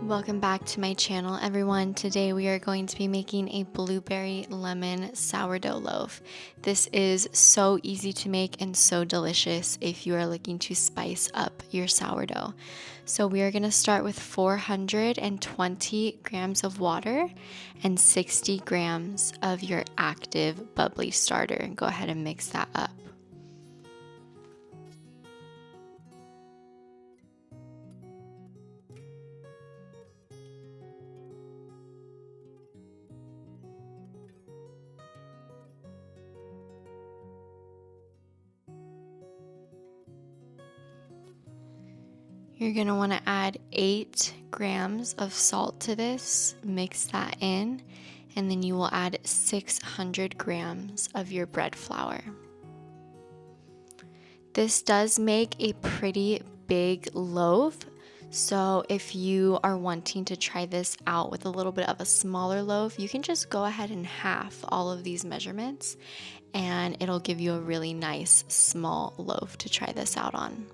Welcome back to my channel, everyone. Today we are going to be making a blueberry lemon sourdough loaf. This is so easy to make and so delicious if you are looking to spice up your sourdough. So we are going to start with 420 grams of water and 60 grams of your active bubbly starter, and go ahead and mix that up. You're going to want to add 8 grams of salt to this, mix that in, and then you will add 600 grams of your bread flour. This does make a pretty big loaf, so if you are wanting to try this out with a little bit of a smaller loaf, you can just go ahead and half all of these measurements, and it'll give you a really nice small loaf to try this out on.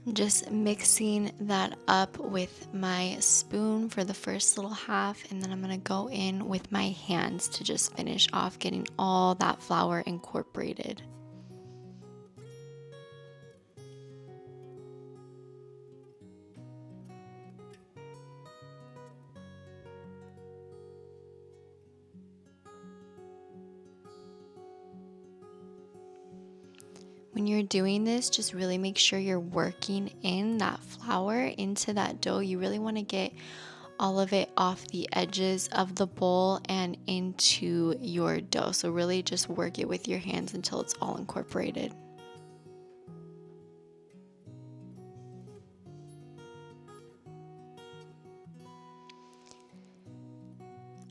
I'm just mixing that up with my spoon for the first little half, and then I'm going to go in with my hands to just finish off getting all that flour incorporated. When you're doing this, just really make sure you're working in that flour into that dough. You really want to get all of it off the edges of the bowl and into your dough. So really just work it with your hands until it's all incorporated.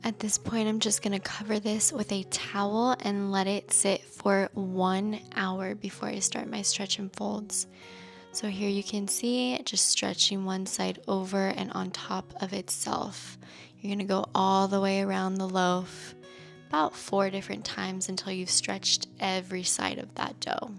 At this point, I'm just going to cover this with a towel and let it sit for 1 hour before I start my stretch and folds. So here you can see just stretching one side over and on top of itself. You're going to go all the way around the loaf about 4 different times until you've stretched every side of that dough.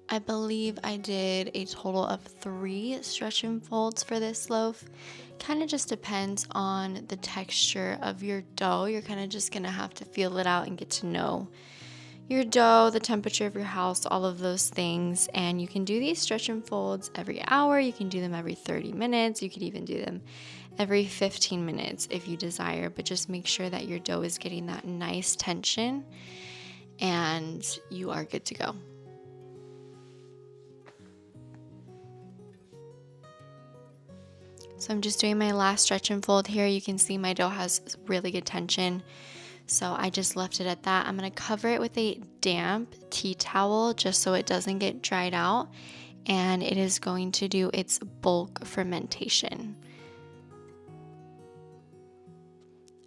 I believe I did a total of 3 stretch and folds for this loaf. Kind of just depends on the texture of your dough. You're kind of just going to have to feel it out and get to know your dough, the temperature of your house, all of those things. And you can do these stretch and folds every hour. You can do them every 30 minutes. You could even do them every 15 minutes if you desire. But just make sure that your dough is getting that nice tension and you are good to go. So I'm just doing my last stretch and fold here. You can see my dough has really good tension. So I just left it at that. I'm going to cover it with a damp tea towel just so it doesn't get dried out. And it is going to do its bulk fermentation.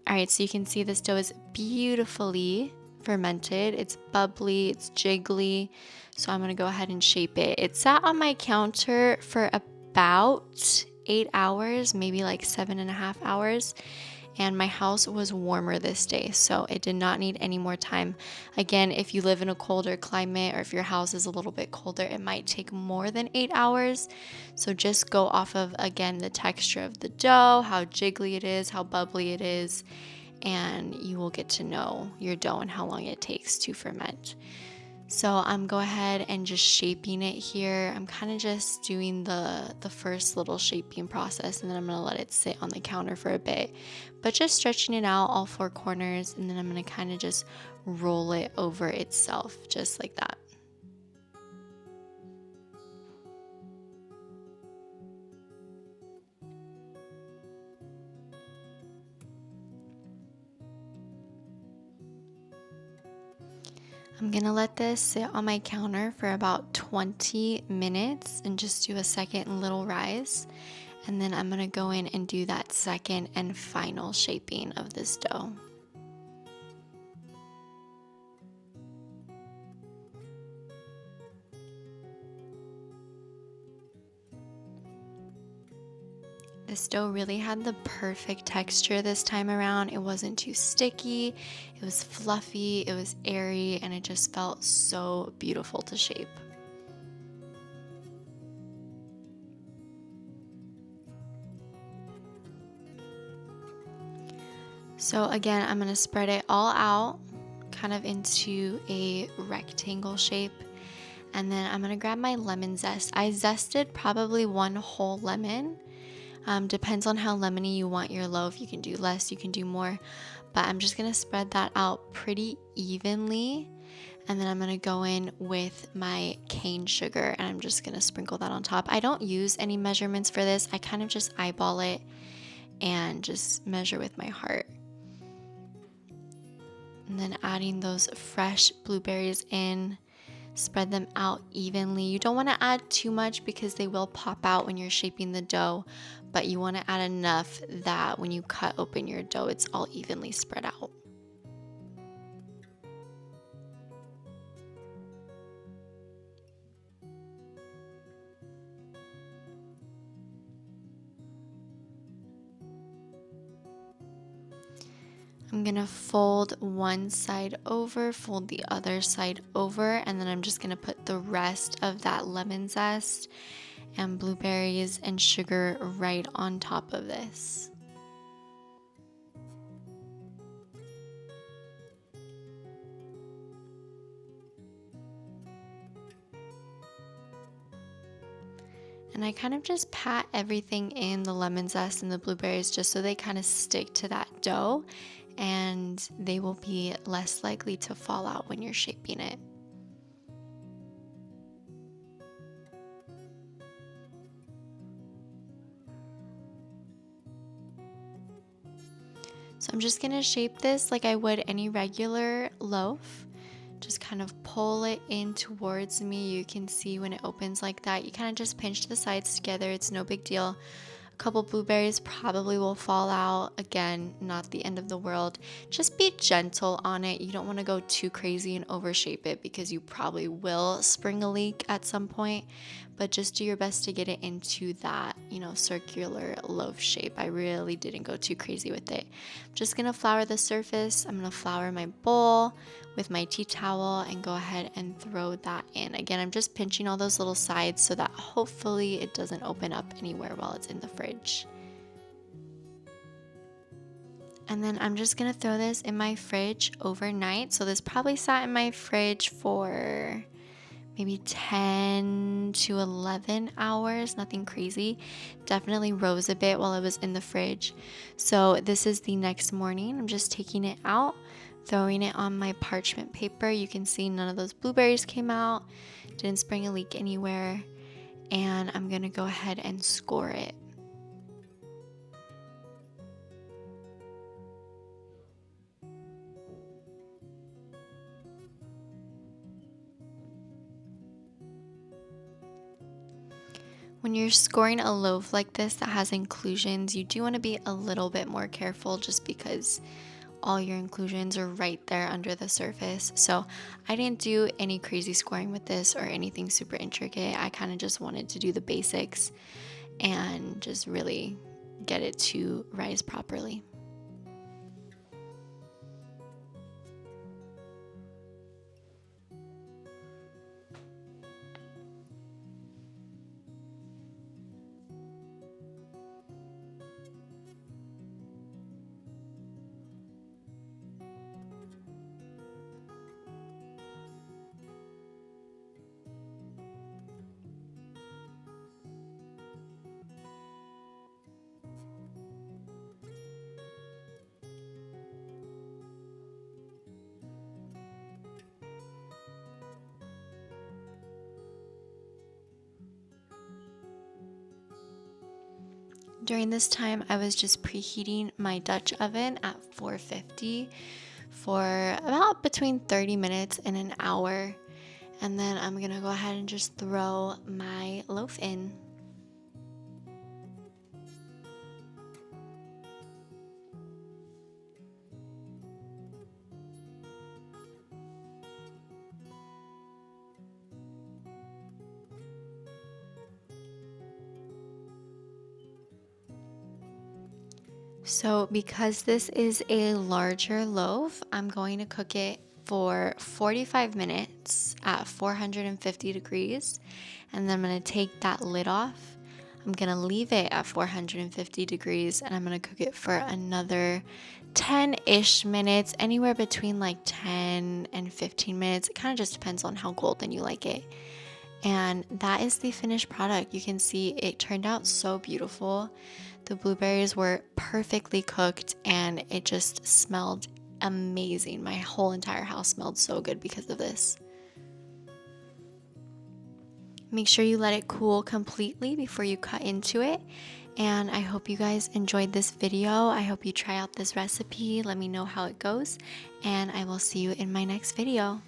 All right, so you can see this dough is beautifully fermented. It's bubbly, it's jiggly. So I'm going to go ahead and shape it. It sat on my counter for about 8 hours, maybe like 7.5 hours, and my house was warmer this day, so it did not need any more time. Again, if you live in a colder climate or if your house is a little bit colder, it might take more than 8 hours. So just go off of, again, the texture of the dough, how jiggly it is, how bubbly it is, and you will get to know your dough and how long it takes to ferment. So I'm go ahead and just shaping it here. I'm kind of just doing the first little shaping process, and then I'm going to let it sit on the counter for a bit. But just stretching it out all 4 corners, and then I'm going to kind of just roll it over itself just like that. I'm gonna let this sit on my counter for about 20 minutes and just do a second little rise. And then I'm gonna go in and do that second and final shaping of this dough. This dough really had the perfect texture this time around. It wasn't too sticky, it was fluffy, it was airy, and it just felt so beautiful to shape. So again, I'm going to spread it all out kind of into a rectangle shape. And then I'm going to grab my lemon zest. I zested probably one whole lemon. Depends on how lemony you want your loaf. You can do less, you can do more. But I'm just going to spread that out pretty evenly. And then I'm going to go in with my cane sugar and I'm just going to sprinkle that on top. I don't use any measurements for this. I kind of just eyeball it and just measure with my heart. And then adding those fresh blueberries in, spread them out evenly. You don't want to add too much because they will pop out when you're shaping the dough, but you want to add enough that when you cut open your dough, it's all evenly spread out. I'm gonna fold one side over, fold the other side over, and then I'm just gonna put the rest of that lemon zest and blueberries and sugar right on top of this. And I kind of just pat everything in the lemon zest and the blueberries just so they kind of stick to that dough and they will be less likely to fall out when you're shaping it. So I'm just gonna shape this like I would any regular loaf. Just kind of pull it in towards me. You can see when it opens like that, you kind of just pinch the sides together. It's no big deal. A couple blueberries probably will fall out. Again, not the end of the world. Just be gentle on it. You don't want to go too crazy and overshape it because you probably will spring a leak at some point. But just do your best to get it into that, circular loaf shape. I really didn't go too crazy with it. I'm just going to flour the surface. I'm going to flour my bowl with my tea towel and go ahead and throw that in. Again, I'm just pinching all those little sides so that hopefully it doesn't open up anywhere while it's in the fridge. And then I'm just gonna throw this in my fridge overnight. So this probably sat in my fridge for maybe 10 to 11 hours, nothing crazy. Definitely rose a bit while it was in the fridge. So this is the next morning. I'm just taking it out, throwing it on my parchment paper. You can see none of those blueberries came out, didn't spring a leak anywhere. And I'm gonna go ahead and score it. When you're scoring a loaf like this that has inclusions, you do want to be a little bit more careful just because all your inclusions are right there under the surface. So I didn't do any crazy scoring with this or anything super intricate. I kind of just wanted to do the basics and just really get it to rise properly. During this time, I was just preheating my Dutch oven at 450 for about between 30 minutes and an hour. And then I'm gonna go ahead and just throw my loaf in. So because this is a larger loaf, I'm going to cook it for 45 minutes at 450 degrees. And then I'm going to take that lid off. I'm going to leave it at 450 degrees and I'm going to cook it for another 10-ish minutes, anywhere between like 10 and 15 minutes. It kind of just depends on how golden you like it. And that is the finished product. You can see it turned out so beautiful. The blueberries were perfectly cooked and it just smelled amazing. My whole entire house smelled so good because of this. Make sure you let it cool completely before you cut into it. And I hope you guys enjoyed this video. I hope you try out this recipe. Let me know how it goes. And I will see you in my next video.